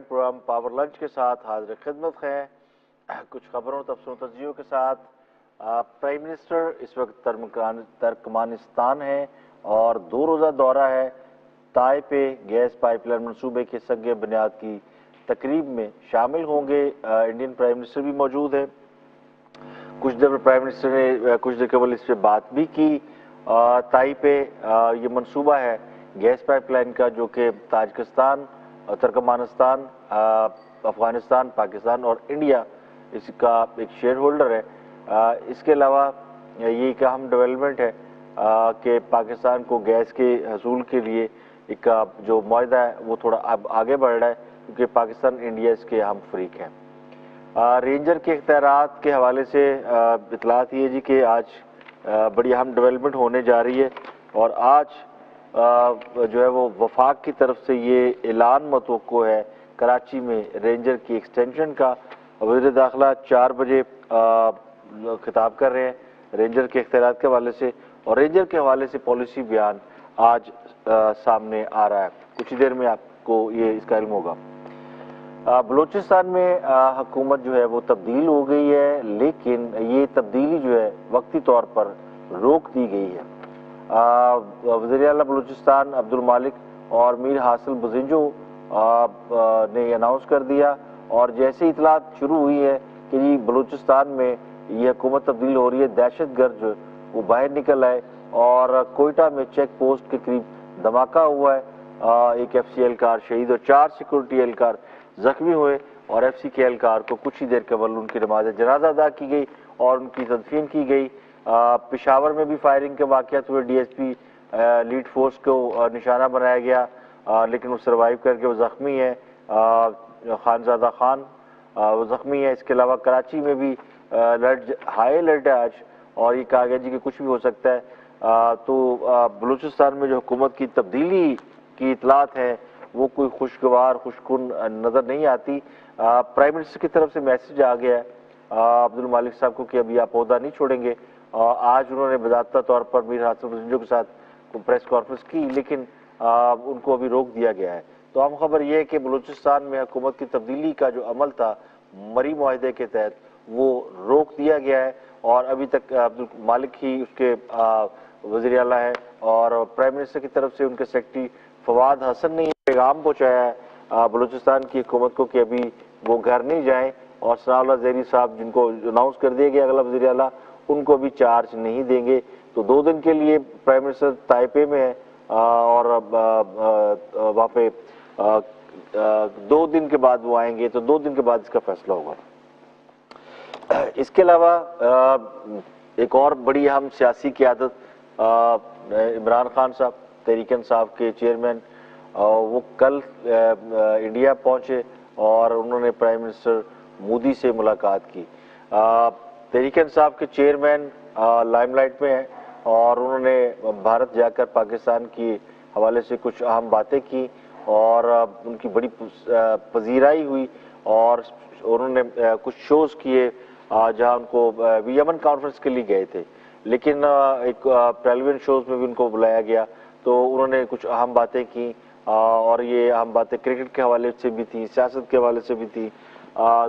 Weekend programme power lunch کے ساتھ حاضر خدمت ہیں کچھ خبروں تبصروں تجزیوں کے ساتھ۔ پرائم منسٹر اس وقت ترکمانستان ہے اور 2 روزہ دورہ ہے۔ تائے پہ گیس پائپ لائن منصوبے کے سنگ بنیاد کی تقریب میں شامل ہوں گے۔ انڈین پرائم منسٹر بھی موجود ہے۔ کچھ دیر پرائم منسٹر نے کچھ دیر قبل اس پہ بات بھی کی۔ تائی پہ یہ منصوبہ ہے گیس پائپ لائن کا، جو کہ تاجکستان، ترکمانستان، افغانستان، پاکستان اور انڈیا اس کا ایک شیئر ہولڈر ہے۔ اس کے علاوہ یہ ایک اہم ڈیولپمنٹ ہے کہ پاکستان کو گیس کے حصول کے لیے ایک جو معاہدہ ہے وہ تھوڑا اب آگے بڑھ رہا ہے، کیونکہ پاکستان انڈیا اس کے اہم فریق ہیں۔ رینجر کے اختیارات کے حوالے سے اطلاعات یہ جی کہ آج بڑی اہم ڈیولپمنٹ ہونے جا رہی ہے، اور آج جو ہے وہ وفاق کی طرف سے یہ اعلان متوقع ہے کراچی میں رینجر کی ایکسٹینشن کا۔ وزیر داخلہ 4 بجے خطاب کر رہے ہیں رینجر کے اختیارات کے حوالے سے، اور رینجر کے حوالے سے پالیسی بیان آج سامنے آ رہا ہے۔ کچھ ہی دیر میں آپ کو یہ اس کا علم ہوگا۔ بلوچستان میں حکومت جو ہے وہ تبدیل ہو گئی ہے، لیکن یہ تبدیلی جو ہے وقتی طور پر روک دی گئی ہے۔ وزیر اعلیٰ بلوچستان عبدالمالک اور میر حاصل بزنجو نے اناؤنس کر دیا، اور جیسے اطلاعات شروع ہوئی ہے کہ یہ بلوچستان میں یہ حکومت تبدیل ہو رہی ہے، دہشت گرد جو وہ باہر نکل آئے، اور کوئٹہ میں چیک پوسٹ کے قریب دھماکہ ہوا ہے۔ ایک ایف سی اہلکار شہید اور 4 سیکورٹی اہلکار زخمی ہوئے، اور ایف سی کے اہلکار کو کچھ ہی دیر قبل ان کی نماز جنازہ ادا کی گئی اور ان کی تدفین کی گئی۔ پشاور میں بھی فائرنگ کے واقعات ہوئے، D S P lead force کو نشانہ بنایا گیا، لیکن وہ سروائیو کر کے وہ زخمی ہے۔ خانزادہ خان وہ زخمی ہے۔ اس کے علاوہ کراچی میں بھی ہائی الرٹ ہے آج، اور یہ کہا گیا جی کہ کچھ بھی ہو سکتا ہے۔ تو بلوچستان میں جو حکومت کی تبدیلی کی اطلاعات ہیں وہ کوئی خوشگوار خوشکن نظر نہیں آتی۔ پرائم منسٹر کی طرف سے میسج آ گیا ہے عبدالمالک صاحب کو کہ ابھی آپ عہدہ نہیں چھوڑیں گے۔ آج انہوں نے باضابطہ طور پر میر حاصل بزنجو کے ساتھ پریس کانفرنس کی، لیکن ان کو ابھی روک دیا گیا ہے۔ تو اہم خبر یہ ہے کہ بلوچستان میں حکومت کی تبدیلی کا جو عمل تھا مری معاہدے کے تحت وہ روک دیا گیا ہے، اور ابھی تک عبدالمالک ہی اس کے وزیر اعلیٰ ہے، اور پرائم منسٹر کی طرف سے ان کے سیکرٹری فواد حسن نے یہ پیغام پہنچایا ہے بلوچستان کی حکومت کو کہ ابھی وہ گھر نہیں جائیں، اور ثناء اللہ زیری صاحب جن کو اناؤنس کر دیا گیا اگلا وزیر اعلیٰ، ان کو بھی چارج نہیں دیں گے۔ تو 2 دن کے لیے پرائم منسٹر تائپے میں ہے، اور وہاں پہ 2 دن کے بعد وہ آئیں گے، تو 2 دن کے بعد اس کا فیصلہ ہوگا۔ اس کے علاوہ ایک اور بڑی اہم سیاسی قیادت عمران خان صاحب، تحریک انصاف کے چیئرمین، وہ کل انڈیا پہنچے اور انہوں نے پرائم منسٹر مودی سے ملاقات کی۔ تحریک انصاف کے چیئرمین لائم لائٹ میں ہیں، اور انہوں نے بھارت جا کر پاکستان کی حوالے سے کچھ اہم باتیں کی، اور ان کی بڑی پذیرائی ہوئی، اور انہوں نے کچھ شوز کیے جہاں ان کو یمن کانفرنس کے لیے گئے تھے، لیکن ایک پیویلین شوز میں بھی ان کو بلایا گیا، تو انہوں نے کچھ اہم باتیں کی، اور یہ اہم باتیں کرکٹ کے حوالے سے بھی تھیں، سیاست کے حوالے سے بھی تھیں۔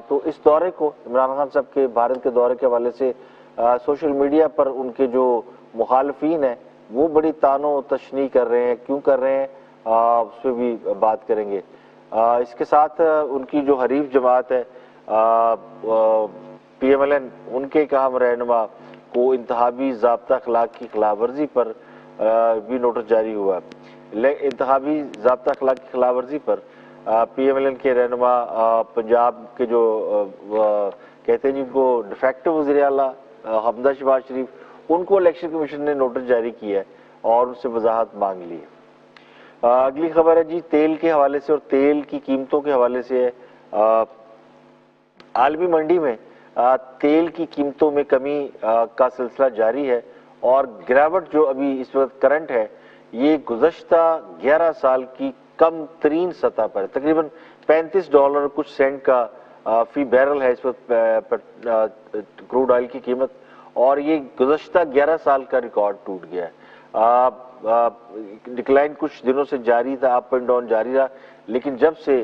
تو اس دورے کو عمران خان صاحب کے بھارت کے دورے کے حوالے سے سوشل میڈیا پر ان کے جو مخالفین ہیں وہ بڑی طعن و تشنیع کر رہے ہیں، کیوں کر رہے ہیں اس پہ بھی بات کریں گے۔ اس کے ساتھ ان کی جو حریف جماعت ہے پی ایم ایل این، ان کے ایک اہم رہنما کو انتخابی ضابطہ اخلاق کی خلاف ورزی پر بھی نوٹس جاری ہوا ہے۔ انتخابی ضابطہ اخلاق کی خلاف ورزی پر پی ایم ایل این کے رہنما پنجاب کے جو کہتے ہیں جن کو ڈیفیکٹو وزیر اعلیٰ حمزہ شہباز شریف، ان کو الیکشن کمیشن نے نوٹس جاری کیا ہے اور ان سے وضاحت مانگ لی ہے۔ اگلی خبر ہے جی تیل کے حوالے سے، اور تیل کی قیمتوں کے حوالے سے ہے۔ عالمی منڈی میں تیل کی قیمتوں میں کمی کا سلسلہ جاری ہے، اور گراوٹ جو ابھی اس وقت کرنٹ ہے یہ گزشتہ 11 سال کی کم ترین سطح پر ہے۔ تقریباً $35 کچھ سینٹ کا فی بیرل ہے اس وقت کروڈ آئل کی قیمت، اور یہ گزشتہ 11 سال کا ریکارڈ ٹوٹ گیا ہے۔ ڈکلائن کچھ دنوں سے جاری تھا، اپ اینڈ ڈاؤن جاری رہا، لیکن جب سے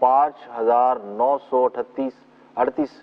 5,938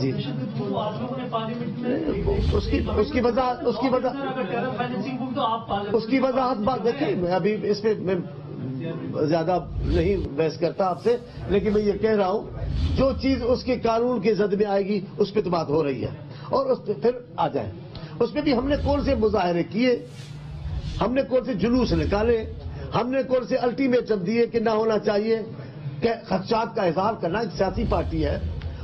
جی وہ آپ لوگوں نے پارلیمنٹ میں اس کی وضاحت اس کی وضاحت بات دیکھیں، میں ابھی اس پہ میں زیادہ نہیں بحث کرتا آپ سے، لیکن میں یہ کہہ رہا ہوں جو چیز اس کے قانون کے زد میں آئے گی اس پہ تو بات ہو رہی ہے، اور اس پہ پھر آ جائے اس پہ بھی ہم نے کون سے مظاہرے کیے، ہم نے کون سے جلوس نکالے، ہم نے کون سے الٹیمیٹم دیے کہ نہ ہونا چاہیے، کہ خدشات کا اظہار کرنا. ایک سیاسی پارٹی ہے،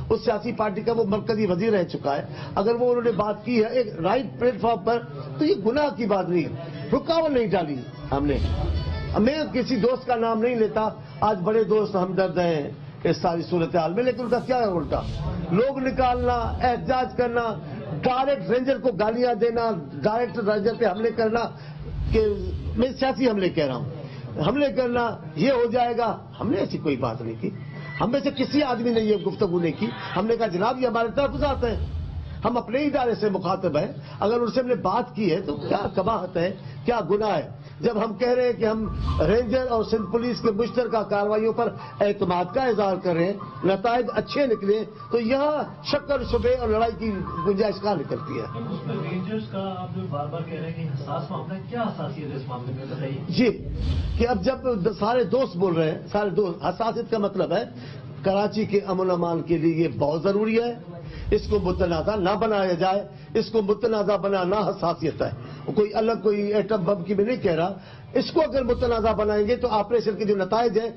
اس سیاسی پارٹی کا وہ مرکزی وزیر رہ چکا ہے، اگر وہ انہوں نے بات کی ہے ایک رائٹ پلیٹ فارم پر تو یہ گناہ کی بات نہیں، رکاوٹ نہیں ڈالی ہم نے. میں کسی دوست کا نام نہیں لیتا، آج بڑے دوست ہمدرد ہیں اس ساری صورتحال میں، لیکن ان کا کیا ہے الٹا لوگ نکالنا، احتجاج کرنا، ڈائریکٹ رینجر کو گالیاں دینا، ڈائریکٹ رینجر پہ حملے کرنا، کہ میں سیاسی حملے کہہ رہا ہوں، حملے کرنا یہ ہو جائے گا. ہم نے ایسی کوئی بات نہیں کی، ہم میں سے کسی آدمی نے یہ گفتگو نہیں کی. ہم نے کہا جناب یہ ہمارے تحفظات ہیں، ہم اپنے ہی ادارے سے مخاطب ہیں، اگر ان سے ہم نے بات کی ہے تو کیا قباحت ہے، کیا گناہ ہے. جب ہم کہہ رہے ہیں کہ ہم رینجر اور سندھ پولیس کے مشترکہ کارروائیوں پر اعتماد کا اظہار کر رہے ہیں، نتائج اچھے نکلے، تو یہاں شک اور شبے اور لڑائی کی گنجائش کہاں نکلتی ہے. اس میں رینجرز کا آپ جو بار بار کہہ رہے ہیں کہ حساس معاملہ ہے، کیا حساسیت ہے اس معاملے میں بتائیے. جی کہ اب جب سارے دوست بول رہے ہیں، سارے دوست، حساسیت کا مطلب ہے کراچی کے امن و امان کے لیے یہ بہت ضروری ہے، اس کو متنازع نہ بنایا جائے، اس کو متنازع بنانا حساسیت ہے. کوئی الگ کوئی ایٹم بم کی میں نہیں کہہ رہا، اس کو اگر متنازع بنائیں گے تو آپریشن کے جو نتائج ہیں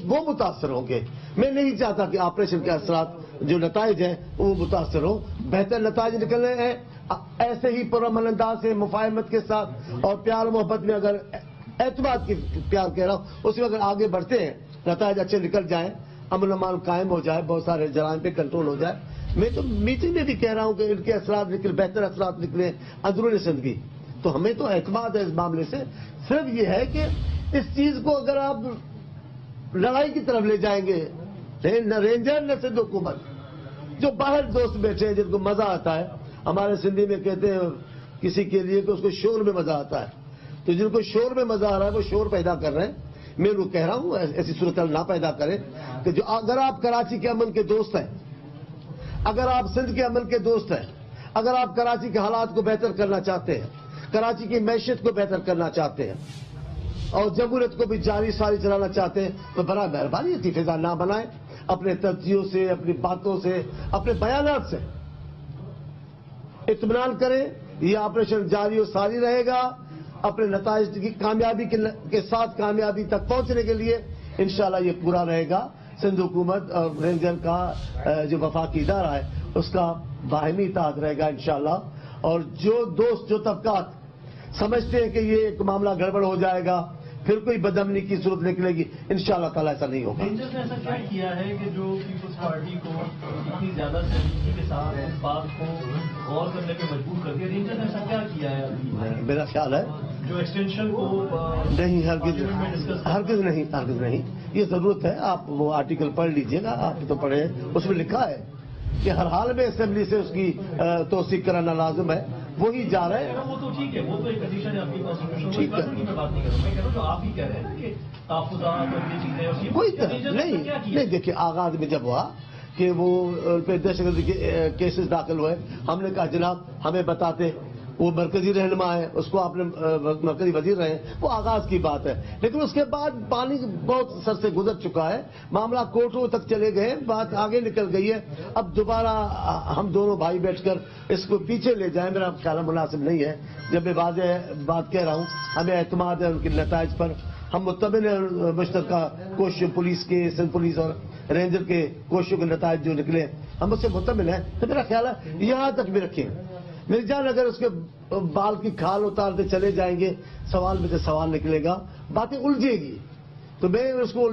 وہ متاثر ہوں گے. میں نہیں چاہتا کہ آپریشن کے اثرات جو نتائج ہیں وہ متاثر ہوں، بہتر نتائج نکلنے ہیں. ایسے ہی پرامن انداز سے مفاہمت کے ساتھ اور پیار محبت میں، اگر اعتماد کی پیار کہہ رہا ہوں، اس میں اگر آگے بڑھتے ہیں، نتائج اچھے نکل جائیں، امن و امان قائم ہو جائے، بہت سارے جرائم پہ کنٹرول ہو جائے. میں تو میٹنگ میں بھی کہہ رہا ہوں کہ ان کے اثرات نکلے، بہتر اثرات نکلے اندرون سندھ کی، تو ہمیں تو اعتماد ہے اس معاملے سے. صرف یہ ہے کہ اس چیز کو اگر آپ لڑائی کی طرف لے جائیں گے، نہ رینجر نہ سندھ حکومت، جو باہر دوست بیٹھے ہیں جن کو مزہ آتا ہے، ہمارے سندھی میں کہتے ہیں کسی کے لیے کہ اس کو شور میں مزہ آتا ہے، تو جن کو شور میں مزہ آ رہا ہے وہ شور پیدا کر رہے ہیں. میں وہ کہہ رہا ہوں ایسی صورتحال نہ پیدا کریں کہ جو اگر آپ کراچی کے امن کے دوست ہیں، اگر آپ سندھ کے امن کے دوست ہیں، اگر آپ کراچی کے حالات کو بہتر کرنا چاہتے ہیں، کراچی کی معیشت کو بہتر کرنا چاہتے ہیں اور جمہوریت کو بھی جاری ساری چلانا چاہتے ہیں، تو برائے مہربانی ایسی فضا نہ بنائیں. اپنے تجزیوں سے، اپنی باتوں سے، اپنے بیانات سے اطمینان کریں. یہ آپریشن جاری و ساری رہے گا. اپنے نتائج کی کامیابی کے ساتھ کامیابی تک پہنچنے کے لیے انشاءاللہ یہ پورا رہے گا. سندھ حکومت اور رینجر کا جو وفاقی ادارہ ہے اس کا باہمی اتحاد رہے گا انشاءاللہ. اور جو دوست، جو طبقات سمجھتے ہیں کہ یہ ایک معاملہ گڑبڑ ہو جائے گا، پھر کوئی بدامنی کی صورت نکلے گی، انشاءاللہ تعالیٰ ایسا نہیں ہوگا. رینجرز نے ایسا کیا کیا ہے کہ جو پیپلز پارٹی کو اتنی زیادہ سنجیدگی کے ساتھ اس بات کو غور کرنے پہ مجبور کر دیا؟ رینجرز نے ایسا کیا کیا ہے؟ میرا خیال ہے جو ایکسٹینشن کو نہیں، ہرگز نہیں. یہ ضرورت ہے، آپ وہ آرٹیکل پڑھ لیجئے گا، آپ تو پڑھے، اس میں لکھا ہے کہ ہر حال میں اسمبلی سے اس کی توثیق کرانا لازم ہے. وہی جا رہے ہیں. وہ تو ٹھیک ہے، وہ تو ایک کنڈیشن ہے آپ کی کانسٹیٹیوشن میں بات نہیں کر رہا. میں کہہ رہا ہوں جو آپ ہی کہہ رہے ہیں کہ تحفظات اور یہ چیزیں کوئی نہیں. دیکھیے آغاز میں جب ہوا کہ وہ پہ دہشت گردی کے کیسز داخل ہوئے، ہم نے کہا جناب ہمیں بتاتے، وہ مرکزی رہنما ہے، اس کو آپ نے مرکزی وزیر رہے، وہ آغاز کی بات ہے. لیکن اس کے بعد پانی بہت سر سے گزر چکا ہے، معاملہ کورٹوں تک چلے گئے، بات آگے نکل گئی ہے. اب دوبارہ ہم دونوں بھائی بیٹھ کر اس کو پیچھے لے جائیں، میرا خیال مناسب نہیں ہے. جب میں واضح بات کہہ رہا ہوں، ہمیں اعتماد ہے ان کے نتائج پر، ہم مطمئن ہیں مشترکہ کوششوں پولیس کے، سندھ پولیس اور رینجر کے کوششوں کے نتائج جو نکلے ہم اس سے مطمئن ہیں. تو میرا خیال ہے یہاں تک بھی رکھیں. میری جان اگر اس کے بال کی کھال اتارتے چلے جائیں گے، سوال میں سے سوال نکلے گا، باتیں الجھے گی. تو میں اس کو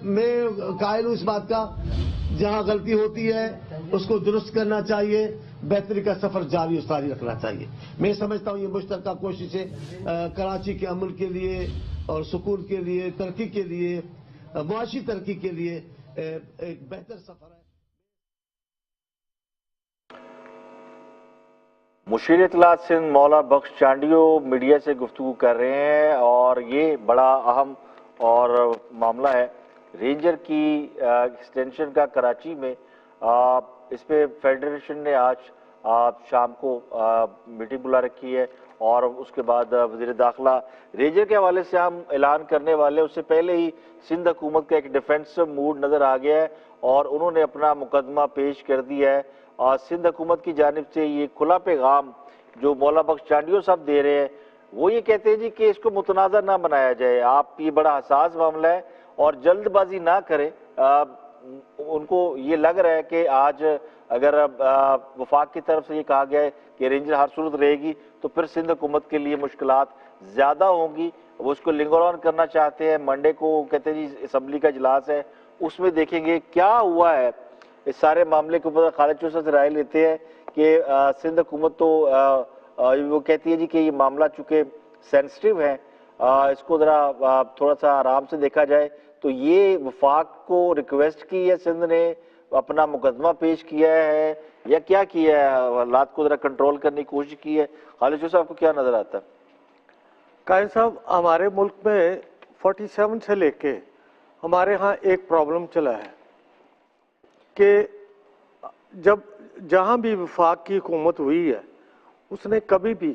میں قائل ہوں اس بات کا، جہاں غلطی ہوتی ہے اس کو درست کرنا چاہیے، بہتری کا سفر جاری و ساری رکھنا چاہیے. میں سمجھتا ہوں یہ مشترکہ کوشش ہے کراچی کے امن کے لیے اور سکون کے لیے، ترقی کے لیے، معاشی ترقی کے لیے ایک بہتر سفر ہے. مشیر اطلاعات سندھ مولا بخش چانڈیو میڈیا سے گفتگو کر رہے ہیں، اور یہ بڑا اہم اور معاملہ ہے رینجر کی ایکسٹینشن کا کراچی میں. اس پہ فیڈریشن نے آج شام کو میٹنگ بلا رکھی ہے اور اس کے بعد وزیر داخلہ رینجر کے حوالے سے ہم اعلان کرنے والے اس سے پہلے ہی سندھ حکومت کا ایک ڈیفینسو موڈ نظر آ گیا ہے اور انہوں نے اپنا مقدمہ پیش کر دیا ہے اور سندھ حکومت کی جانب سے یہ کھلا پیغام جو مولا بخش چانڈیو صاحب دے رہے ہیں وہ یہ کہتے ہیں جی کہ اس کو متنازع نہ بنایا جائے، آپ یہ بڑا حساس معاملہ ہے اور جلد بازی نہ کریں۔ ان کو یہ لگ رہا ہے کہ آج اگر وفاق کی طرف سے یہ کہا گیا ہے کہ رینجر ہر صورت رہے گی تو پھر سندھ حکومت کے لیے مشکلات زیادہ ہوں گی، وہ اس کو لنگر آن کرنا چاہتے ہیں۔ منڈے کو کہتے ہیں جی اسمبلی کا اجلاس ہے، اس میں دیکھیں گے کیا ہوا ہے۔ اس سارے معاملے کے اوپر خالد چوسہ سے رائے لیتے ہیں کہ سندھ حکومت تو وہ کہتی ہے جی کہ یہ معاملہ چونکہ سینسٹیو ہے، اس کو ذرا تھوڑا سا آرام سے دیکھا جائے، تو یہ وفاق کو ریکویسٹ کی ہے سندھ نے، اپنا مقدمہ پیش کیا ہے یا کیا کیا ہے، حالات کو ذرا کنٹرول کرنے کی کوشش کی ہے؟ خالد چوسہ صاحب کو کیا نظر آتا ہے؟ قائم صاحب، ہمارے ملک میں 47 سے لے کے ہمارے ہاں ایک پرابلم چلا ہے کہ جب جہاں بھی وفاق کی حکومت ہوئی ہے اس نے کبھی بھی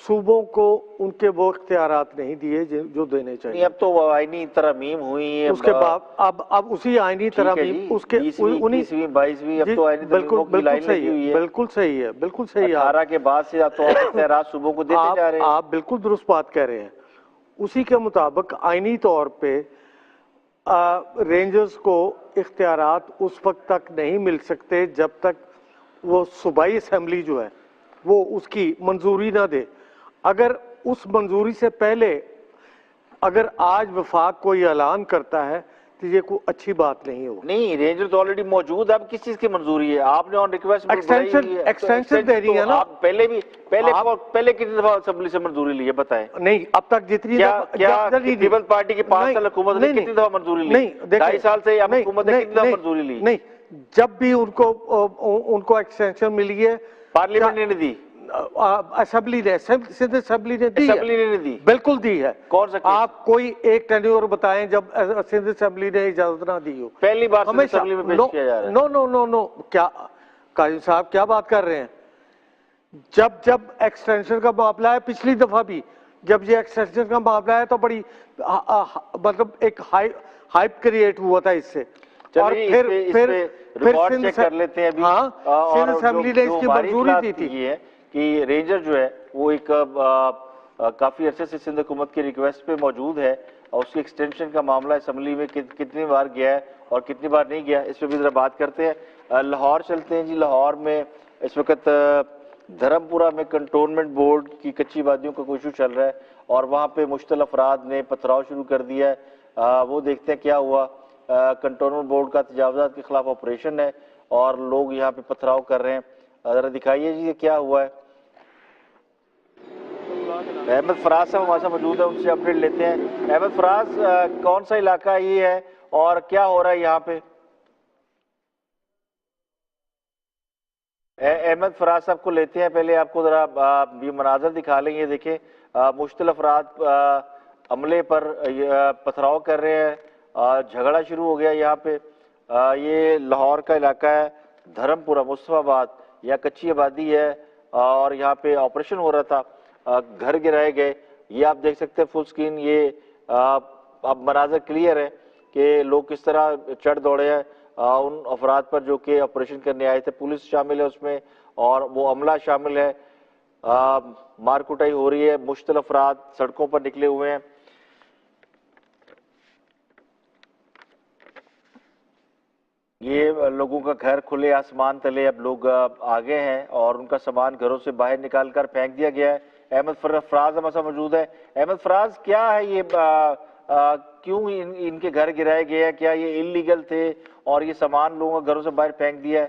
صوبوں کو ان کے وہ اختیارات نہیں دیے جو دینے چاہیے۔ اب تو آئینی ترامیم ہوئی ہیں، اس کے بعد اب اسی آئینی ترامیم اس کے 20ویں 22ویں اب تو آئینی ترمیموں کی لائن لگی ہوئی ہے۔ بالکل صحیح ہے، بالکل صحیح ہے۔ 18 کے بعد سے تو اختیارات صوبوں کو دیتے جا رہے ہیں۔ آپ بالکل درست بات کہہ رہے ہیں۔ اسی کے مطابق آئینی طور پہ رینجرز کو اختیارات اس وقت تک نہیں مل سکتے جب تک وہ صوبائی اسمبلی جو ہے وہ اس کی منظوری نہ دے۔ اگر اس منظوری سے پہلے اگر آج وفاق کو یہ اعلان کرتا ہے تو یہ کوئی اچھی بات نہیں ہو۔ نہیں، رینجر تو آلریڈی موجود ہے، اب کس چیز کی منظوری ہے؟ آپ نے آن ریکویسٹ ایکسٹینشن دے رہی ہے نا۔ آپ پہلے کتنی دفعہ اسمبلی سے منظوری لی ہے بتائیں؟ نہیں، اب تک جتنی پیپلز پارٹی کی 5 سال حکومت نے کتنی دفعہ منظوری لی؟ 2.5 سال سے حکومت نے کتنی دفعہ منظوری لی؟ نہیں، جب بھی ان کو ایکسٹینشن ملی ہے پارلیمنٹ نے دی، اسمبلی نے سندھ اسمبلی نے دی، اسمبلی نے دی، بالکل دی ہے۔ کون سا آپ کوئی ایک ٹینیور بتائیں جب سندھ اسمبلی نے اجازت نہ دی ہو؟ پہلی بار سندھ اسمبلی میں پیش کیا جا رہا ہے۔ نو کیا قاضی صاحب کیا بات کر رہے ہیں؟ جب ایکسٹینشن کا معاملہ ہے، پچھلی دفعہ بھی جب یہ ایکسٹینشن کا معاملہ ہے تو بڑی مطلب ایک ہائپ کریٹ ہوا تھا اس سے، اور پھر ریکارڈ چیک کر لیتے ہیں ابھی۔ سندھ اسمبلی نے اس کی منظوری دی تھی۔ یہ ہے کہ رینجر جو ہے وہ ایک کافی عرصے سے سندھ حکومت کی ریکویسٹ پہ موجود ہے اور اس کی ایکسٹینشن کا معاملہ اسمبلی میں کتنی بار گیا ہے اور کتنی بار نہیں گیا، اس پہ بھی ذرا بات کرتے ہیں۔ لاہور چلتے ہیں جی۔ لاہور میں اس وقت دھرم پورہ میں کنٹونمنٹ بورڈ کی کچی وادیوں کا کوشش چل رہا ہے اور وہاں پہ مشتل افراد نے پتھراؤ شروع کر دیا ہے۔ وہ دیکھتے ہیں کیا ہوا۔ کنٹونمنٹ بورڈ کا تجاوزات کے خلاف آپریشن ہے اور لوگ یہاں پہ پتھراؤ کر رہے ہیں۔ ذرا دکھائیے جی یہ کیا ہوا ہے۔ احمد فراز صاحب ہمارے ساتھ موجود ہے، ان سے اپڈیٹ لیتے ہیں۔ احمد فراز، کون سا علاقہ یہ ہے اور کیا ہو رہا ہے یہاں پہ؟ احمد فراز صاحب کو لیتے ہیں، پہلے آپ کو ذرا یہ مناظر دکھا لیں۔ یہ دیکھیں مشتل افراد عملے پر پتھراؤ کر رہے ہیں، جھگڑا شروع ہو گیا یہاں پہ۔ یہ لاہور کا علاقہ ہے، دھرم پورہ مصطفیٰ آباد، یا کچی آبادی ہے اور یہاں پہ آپریشن ہو رہا تھا، گھر گرائے گئے۔ یہ آپ دیکھ سکتے ہیں فل سکرین، یہ اب مناظر کلیئر ہے کہ لوگ کس طرح چڑھ دوڑے ہیں ان افراد پر جو کہ آپریشن کرنے آئے تھے۔ پولیس شامل ہے اس میں اور وہ عملہ شامل ہے۔ مار کٹائی ہو رہی ہے، مشتل افراد سڑکوں پر نکلے ہوئے ہیں۔ یہ لوگوں کا گھر کھلے آسمان تلے، اب لوگ آگے ہیں اور ان کا سامان گھروں سے باہر نکال کر پھینک دیا گیا ہے۔ احمد فراز ہمارے ساتھ موجود ہے۔ احمد فراز، کیا ہے یہ، کیوں ان کے گھر گرائے گئے ہیں؟ کیا یہ انلیگل تھے اور یہ سامان لوگوں کا گھروں سے باہر پھینک دیا ہے؟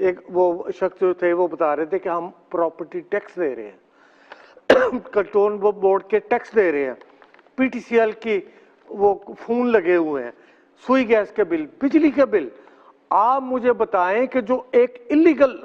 ایک وہ شخص جو تھے وہ بتا رہے تھے کہ ہم پراپرٹی ٹیکس دے رہے ہیں، کنٹرول بورڈ کے ٹیکس دے رہے ہیں، پی ٹی سی ایل کی وہ فون لگے ہوئے ہیں، سوئی گیس کے بل، بجلی کے بل. آپ مجھے بتائیں کہ جو ایک اللیگل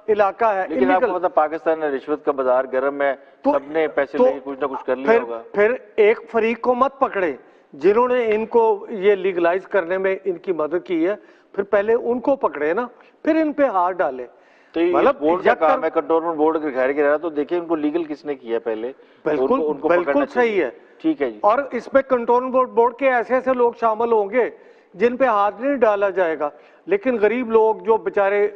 علاقہ ہے، لیکن آپ کو پتا پاکستان میں رشوت کا بازار گرم ہے، سب نے پیسے لے کے کچھ نہ کچھ کر لیا ہوگا. پھر ایک فریق کو مت پکڑے جنہوں نے ان کو یہ لیگلائز کرنے میں ان کی مدد کی ہے، پھر پہلے ان کو پکڑے نا، پھر ان پہ ہاتھ ڈالے. تو یہ بورڈ کا کام ہے، کنٹونمنٹ بورڈ کے گھر کے رہا، تو دیکھیں ان کو لیگل کس نے کیا پہلے. بالکل صحیح ہے. ٹھیک ہے جی. اور اس میں کنٹونمنٹ بورڈ کے ایسے ایسے لوگ شامل ہوں گے جن پہ ہاتھ نہیں ڈالا جائے گا، لیکن غریب لوگ جو بےچارے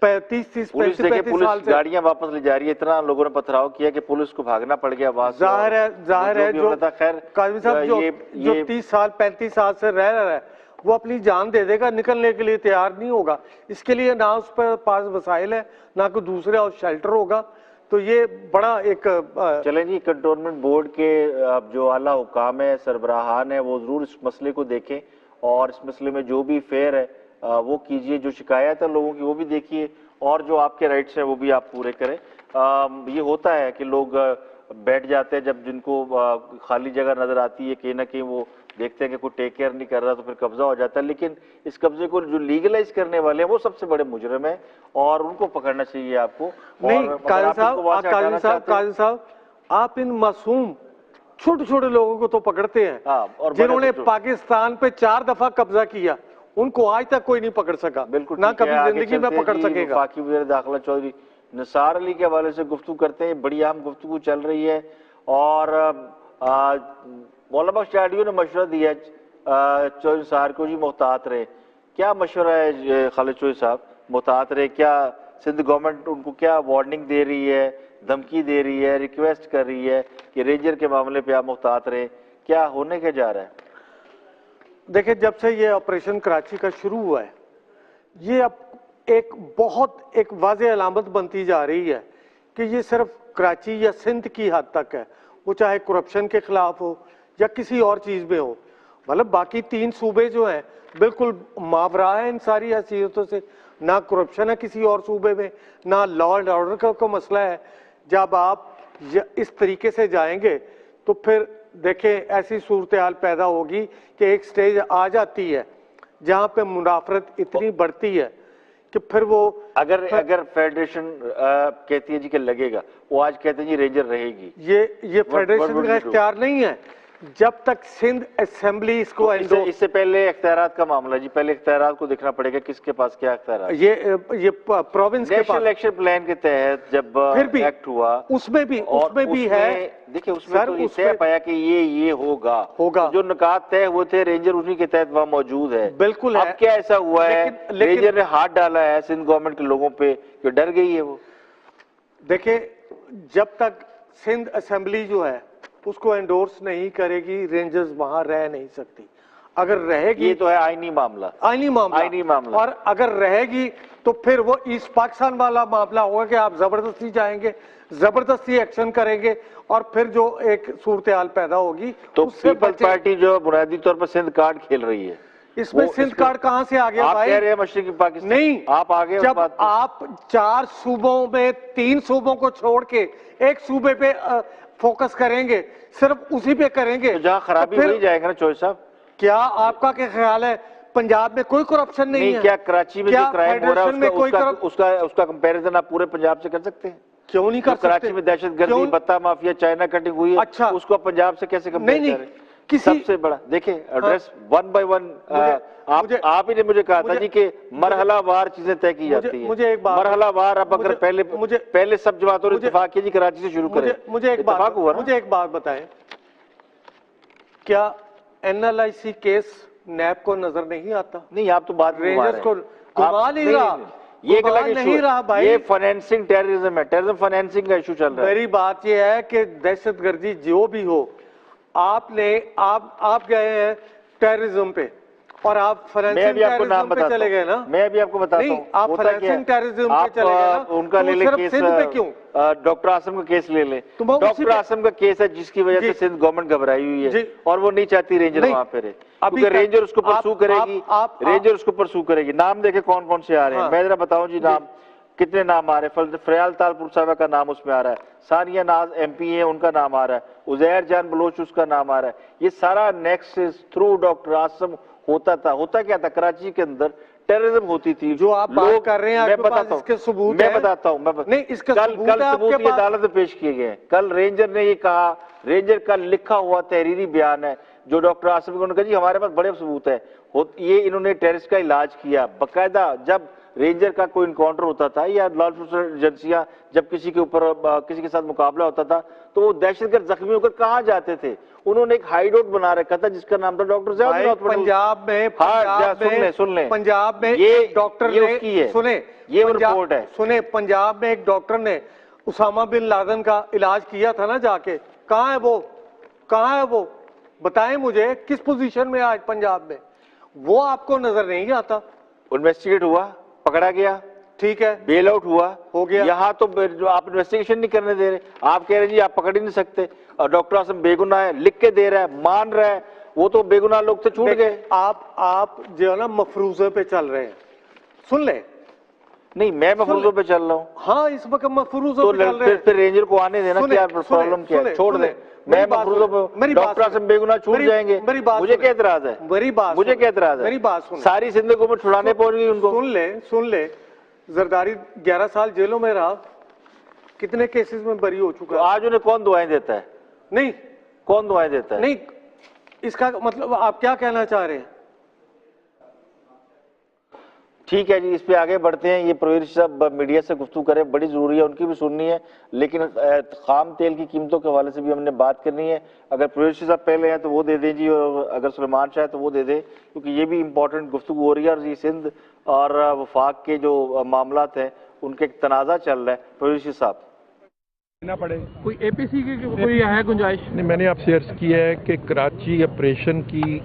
35 پولیس گاڑیاں واپس لے جا رہی ہے، اتنا لوگوں نے پتھراؤ کیا کہ پولیس کو بھاگنا پڑ گیا وہاں سے. ظاہر ہے جو قاضی صاحب جو 30 سال 35 سال سے رہ رہا ہے وہ اپنی جان دے دے گا، نکلنے کے لیے تیار نہیں ہوگا. اس کے لیے نہ اس پر پاس وسائل ہے، نہ کوئی دوسرے اور شیلٹر ہوگا. تو یہ بڑا ایک چلیں جی، کنٹونمنٹ بورڈ کے جو اعلیٰ حکام ہیں، سربراہان ہیں، وہ ضرور اس مسئلے کو دیکھیں اور اس مسئلے میں جو بھی فیئر ہے وہ کیجئے، جو شکایت ہے لوگوں کی وہ بھی دیکھیے، اور جو آپ کے رائٹس ہیں وہ بھی آپ پورے کریں. یہ ہوتا ہے کہ لوگ بیٹھ جاتے ہیں جب جن کو خالی جگہ نظر آتی ہے، کہیں نہ کہیں وہ دیکھتے ہیں کہ کوئی ٹیک کیئر نہیں کر رہا تو پھر قبضہ ہو جاتا ہے. لیکن اس قبضے کو جو لیگلائز کرنے والے ہیں وہ سب سے بڑے مجرم ہیں اور ان کو پکڑنا چاہیے آپ کو. نہیں قاضی صاحب آپ ان معصوم چھوٹے چھوٹے لوگوں کو تو پکڑتے ہیں جنہوں نے پاکستان پہ 4 دفعہ قبضہ کیا، ان کو آج تک کوئی نہیں پکڑ سکا، بالکل نہ کبھی زندگی میں پکڑ سکے گا. وفاقی وزیر داخلہ چودھری نثار علی کے حوالے سے گفتگو کرتے ہیں، بڑی اہم گفتگو چل رہی ہے. اور مولانا بخش چاڑیو نے مشورہ دیا چودھری نثار کو، جی محتاط رہے. کیا مشورہ ہے خالد چودھری صاحب؟ محتاط رہے، کیا سندھ گورنمنٹ ان کو کیا وارننگ دے رہی ہے، دھمکی دے رہی ہے، ریکویسٹ کر رہی ہے کہ رینجر کے معاملے پہ آپ محتاط رہیں؟ کیا ہونے کے جا رہا ہے؟ دیکھیں، جب سے یہ آپریشن کراچی کا شروع ہوا ہے، یہ اب ایک واضح علامت بنتی جا رہی ہے کہ یہ صرف کراچی یا سندھ کی حد تک ہے، وہ چاہے کرپشن کے خلاف ہو یا کسی اور چیز میں ہو. مطلب باقی 3 صوبے جو ہیں بالکل ماورا ہے ان ساری حیثیتوں سے، نہ کرپشن ہے کسی اور صوبے میں، نہ لا اینڈ آرڈر کا مسئلہ ہے. جب آپ اس طریقے سے جائیں گے تو پھر دیکھیں ایسی صورتحال پیدا ہوگی کہ ایک سٹیج آ جاتی ہے جہاں پہ منافرت اتنی بڑھتی ہے کہ پھر وہ اگر فیڈریشن کہتی ہے جی کہ لگے گا، وہ آج کہتے ہیں جی رینجر رہے گی. یہ فیڈریشن کا اختیار نہیں ہے جب تک سندھ اسمبلی اس کو اس سے پہلے اختیارات کا معاملہ جی، پہلے اختیارات کو دیکھنا پڑے گا کس کے پاس کیا اختیارات. یہ پروونس کے پاس نیشنل الیکشن پلان کے تحت جب ایکٹ ہوا اس میں بھی ہے. دیکھیں اس میں تو یہ طے پایا کہ یہ ہوگا، جو نکات طے ہوئے تھے رینجر اسی کے تحت وہاں موجود ہے. بالکل. اب کیا ایسا ہوا ہے رینجر نے ہاتھ ڈالا ہے سندھ گورنمنٹ کے لوگوں پہ کہ ڈر گئی ہے وہ؟ دیکھیں، جب تک سندھ اسمبلی جو ہے اس کو انڈورس نہیں کرے گی رینجرز وہاں رہ نہیں سکتی. اگر رہے گی، یہ تو ہے آئینی معاملہ، اور اگر رہے گی تو پھر وہ ایسٹ پاکستان والا معاملہ ہوگا کہ آپ زبردستی جائیں گے، زبردستی ایکشن کریں گے، اور پھر جو ایک صورتحال پیدا ہوگی. تو پیپلز پارٹی جو بنیادی طور پر سندھ کارڈ کھیل رہی ہے، اس میں سندھ کارڈ کہاں سے آ گیا بھائی؟ آپ کہہ رہے ہیں مشرقی پاکستان، نہیں، آپ آگے جب آپ 4 صوبوں میں 3 صوبوں کو چھوڑ کے ایک صوبے پہ فوکس کریں گے، صرف اسی پہ کریں گے، جہاں خرابی ہوئی جائے گا نا چوہدری صاحب. کیا آپ کا کیا خیال ہے پنجاب میں کوئی کرپشن نہیں ہے؟ کیا کراچی میں جو کرائم ہو رہا ہے اس کا کمپیریزن آپ پورے پنجاب سے کر سکتے ہیں؟ کیوں نہیں کر سکتے؟ کراچی میں دہشت گردی، بتا مافیا، چائنا کٹنگ ہوئی ہے، اس کو پنجاب سے کیسے کمپیئر کریں؟ سب سے بڑا دیکھیں ایڈریس 1 by 1 آپ ہی نے مجھے کہا تھا جی کہ مرحلہ وار چیزیں طے کی جاتی ہیں. مرحلہ وار. اب اگر پہلے سب جماعتوں نے اتفاق کیا جی کراچی سے شروع کریں، مجھے ایک بات بتائیں، کیا NLIC کیس نیب کو نظر نہیں آتا؟ نہیں، آپ تو بات رینجرز کو گما نہیں رہا، یہ نہیں رہا بھائی، یہ فائنینسنگ ٹیررزم ہے، ٹیررزم فائنینسنگ کا ایشو چل رہا ہے. میری بات یہ ہے کہ دہشت گردی جو بھی ہو، آپ گئے ہیں ٹیررزم پہ، اور آپ میں فائنینسنگ ابھی آپ کو نام ٹیررزم پہ بتاتا چلے گئے نا؟ ہوں، میں ابھی آپ کو بتاتا ہوں نہیں، آپ ہوتا کیا ہے؟ فائنینسنگ ٹیررزم پہ آپ چلے گئے نا؟ ان کا تو لے لے صرف کیس، سندھ پہ کیوں؟ ڈاکٹر عاصم کا کیس لے لیں، تو میں اسی ڈاکٹر پہ- عاصم کا کیس ہے جس کی وجہ سے جی۔ سندھ گورنمنٹ گھبرائی ہوئی ہے جی۔ اور وہ نہیں چاہتی رینجر نہیں، وہاں پہ رہے، ابھی کیونکہ تک رینجر اس کو پرسو کرے گی، رینجر اس کو پرسو کرے گی۔ نام دیکھیں کون کون سے آ رہے ہیں، ہاں۔ میں ذرا بتاؤں جی نام کتنے نام آ رہے ہیں۔ فریال تالپور صاحبہ کا نام اس میں آ رہا ہے، ثانیہ ناز ایم پی ہیں ان کا نام آ رہا ہے، عزیر جان بلوچ اس کا نام آ رہا ہے۔ یہ سارا نیکسس تھرو ڈاکٹر عاصم ہوتا تھا۔ ہوتا کیا تھا کراچی کے اندر ٹیررزم ہوتی تھی، جو آپ بات کر رہے ہیں آپ میں کے پاس بتاتا اس کے ہوں، ثبوت میں ہیں؟ بتاتا ہوں، نہیں، اس کا کل ثبوت ہے آپ ثبوت کے یہ پاس؟ عدالت میں پیش کیے گئے ہیں۔ کل رینجر نے یہ کہا، رینجر کا لکھا ہوا تحریری بیان ہے جو ڈاکٹر عاصم کو، انہوں نے کہا جی ہمارے پاس بڑے ثبوت ہے، یہ انہوں نے ٹیررسٹ کا علاج کیا باقاعدہ۔ جب رینجر کا کوئی انکاؤنٹر ہوتا تھا یا لا انفورسمنٹ ایجنسیاں جب کسی کے اوپر کسی کے ساتھ مقابلہ ہوتا تھا تو وہ دہشت گرد زخمی ہو کر کہاں جاتے تھے؟ انہوں نے ایک ہائیڈ آؤٹ بنا رکھا تھا جس کا نام تھا ڈاکٹر ضیاء الدین ہوسپٹل۔ پنجاب میں سن لیں پنجاب میں یہ ایک ڈاکٹر یہ نے، اس کی ہے، سنیں یہ رپورٹ ہے، سنیں پنجاب میں ایک ڈاکٹر نے اسامہ بن لادن کا علاج کیا تھا نا جا کے، کہاں ہے وہ؟ کہاں ہے وہ؟ بتائیں مجھے کس پوزیشن میں آج پنجاب میں؟ وہ آپ کو نظر نہیں آتا؟ انویسٹیگیٹ ہوا، پکڑا گیا، ٹھیک ہے، بیل آؤٹ ہوا، ہو گیا۔ یہاں تو جو آپ انویسٹیگیشن نہیں کرنے دے رہے، آپ کہہ رہے ہیں جی آپ پکڑ ہی نہیں سکتے، اور ڈاکٹر عاصم بے گناہ ہے، لکھ کے دے رہا ہے، مان رہا ہے، وہ تو بے گناہ لوگ تو چھوٹ گئے۔ آپ جو ہے نا مفروضے پہ چل رہے ہیں، سن لیں۔ نہیں میں مفروضوں پہ چل رہا ہوں، ہاں اس وقت مفروضوں تو پہ چل رہے ہیں۔ پھر رینجر کو آنے دینا، کیا پرابلم کیا ہے، چھوڑ دیں۔ میں مفروضوں پہ ڈاکٹر عاصم بے گناہ چھوٹ جائیں گے، مجھے کیا اعتراض ہے؟ مجھے کیا اعتراض ہے؟ میری بات سن، ساری زندگی حکومت چھڑانے پہنچ گئی ان کو۔ سن لیں، زرداری 11 سال جیلوں میں رہا، کتنے کیسز میں بری ہو چکا ہے؟ آج انہیں کون دعائیں دیتا ہے؟ نہیں کون دعائیں دیتا ہے؟ نہیں، اس کا مطلب آپ کیا کہنا چاہ رہے ہیں؟ ٹھیک ہے جی، اس پہ آگے بڑھتے ہیں۔ یہ پرویر صاحب میڈیا سے گفتگو کریں، بڑی ضروری ہے، ان کی بھی سننی ہے، لیکن خام تیل کی قیمتوں کے حوالے سے بھی ہم نے بات کرنی ہے۔ اگر پرویر صاحب پہلے ہیں تو وہ دے دیں جی، اور اگر سلیمان شاہ ہے تو وہ دے دیں، کیونکہ یہ بھی امپورٹنٹ گفتگو ہو رہی ہے، اور یہ سندھ اور وفاق کے جو معاملات ہیں ان کے ایک تنازع چل رہا ہے۔ پرویر صاحب کوئی اے پی سی کی کوئی ہے گنجائش؟ نہیں، میں نے آپ سے عرض کیا ہے کہ کراچی آپریشن کی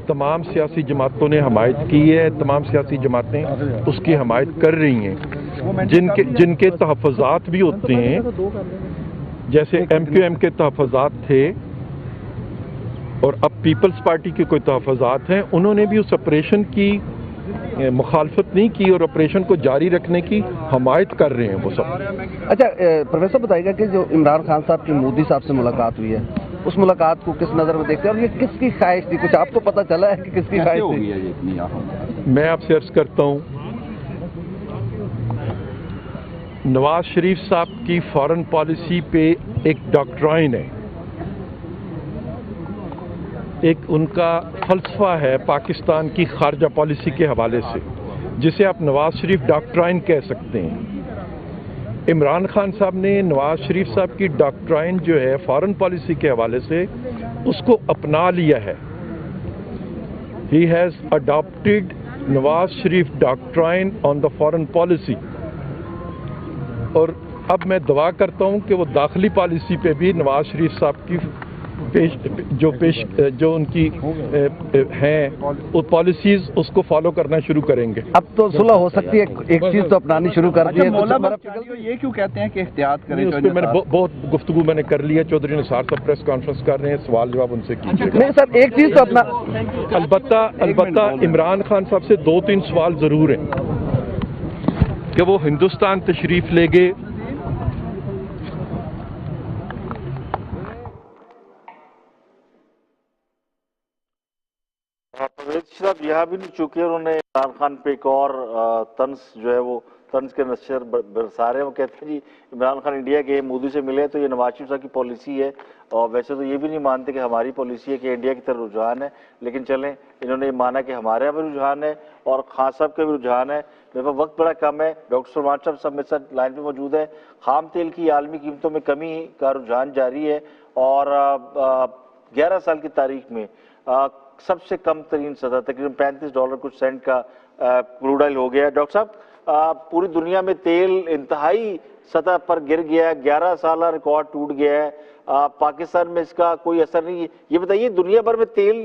تمام سیاسی جماعتوں نے حمایت کی ہے، تمام سیاسی جماعتیں اس کی حمایت کر رہی ہیں، جن کے تحفظات بھی ہوتے ہیں، جیسے ایم کیو ایم کے تحفظات تھے اور اب پیپلز پارٹی کے کوئی تحفظات ہیں، انہوں نے بھی اس آپریشن کی مخالفت نہیں کی اور آپریشن کو جاری رکھنے کی حمایت کر رہے ہیں وہ سب۔ اچھا پروفیسر بتائیے گا کہ جو عمران خان صاحب کی مودی صاحب سے ملاقات ہوئی ہے، اس ملاقات کو کس نظر میں دیکھتے ہیں اور یہ کس کی خواہش تھی؟ کچھ آپ کو پتہ چلا ہے کہ کس کی خواہش تھی؟ میں آپ سے عرض کرتا ہوں، نواز شریف صاحب کی فارن پالیسی پہ ایک ڈاکٹرائن ہے، ایک ان کا فلسفہ ہے پاکستان کی خارجہ پالیسی کے حوالے سے، جسے آپ نواز شریف ڈاکٹرائن کہہ سکتے ہیں۔ عمران خان صاحب نے نواز شریف صاحب کی ڈاکٹرائن جو ہے فارن پالیسی کے حوالے سے اس کو اپنا لیا ہے۔ He has adopted Nawaz Sharif doctrine on the foreign policy, اور اب میں دعا کرتا ہوں کہ وہ داخلی پالیسی پہ بھی نواز شریف صاحب کی جو ان کی ہیں وہ پالیسیز اس کو فالو کرنا شروع کریں گے۔ اب تو صلح ہو سکتی ہے، ایک چیز تو اپنانی شروع کر دی ہے۔ یہ کیوں کہتے ہیں کہ احتیاط کریں؟ اس پہ میں نے بہت گفتگو میں نے کر لی ہے، چودھری نثار صاحب پریس کانفرنس کر رہے ہیں، سوال جواب ان سے کیجیے گا۔ نہیں سر، ایک چیز تو اپنا البتہ عمران خان صاحب سے 2-3 سوال ضرور ہیں کہ وہ ہندوستان تشریف لے گئے، صاحب یہاں بھی نہیں چکے، انہوں نے عمران خان پہ ایک اور طنز جو ہے وہ طنز کے نشر برسا رہے ہیں۔ وہ کہتے ہیں جی عمران خان انڈیا گئے، مودی سے ملے تو یہ نواز شریف صاحب کی پالیسی ہے، اور ویسے تو یہ بھی نہیں مانتے کہ ہماری پالیسی ہے کہ انڈیا کی طرف رجحان ہے، لیکن چلیں انہوں نے یہ مانا کہ ہمارے یہاں بھی رجحان ہے اور خان صاحب کا بھی رجحان ہے۔ میرے پاس وقت بڑا کم ہے، ڈاکٹر سلمان صاحب میرے ساتھ لائن پہ موجود ہے۔ خام تیل کی عالمی قیمتوں میں کمی کا رجحان جاری ہے، اور 11 سال کی تاریخ میں سب سے کم ترین سطح تقریباً $35 کچھ سینٹ کا کروڈ آئل ہو گیا ہے۔ ڈاکٹر صاحب پوری دنیا میں تیل انتہائی سطح پر گر گیا ہے، 11 سالہ ریکارڈ ٹوٹ گیا ہے، پاکستان میں اس کا کوئی اثر نہیں ہے۔ یہ بتائیے دنیا بھر میں تیل